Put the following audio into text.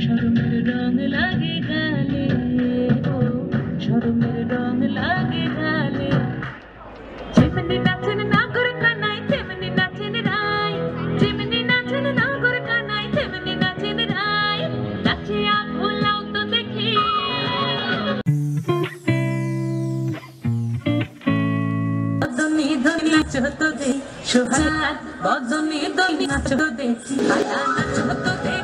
শরমের রং লাগে গালে, ও শরমের রং লাগে গালে। যেমনি নাচেন নাগর কানাই তেমনি নাচেন রায়, যেমনি নাচেন নাগর কানাই তেমনি নাচেন রায়। নাচিয়া ভোলাও তো দেখি বদনি ধনি নাচো তো দেখি সোহাগ, বদনি ধনি নাচো দেখি, নাচো তো দেখি।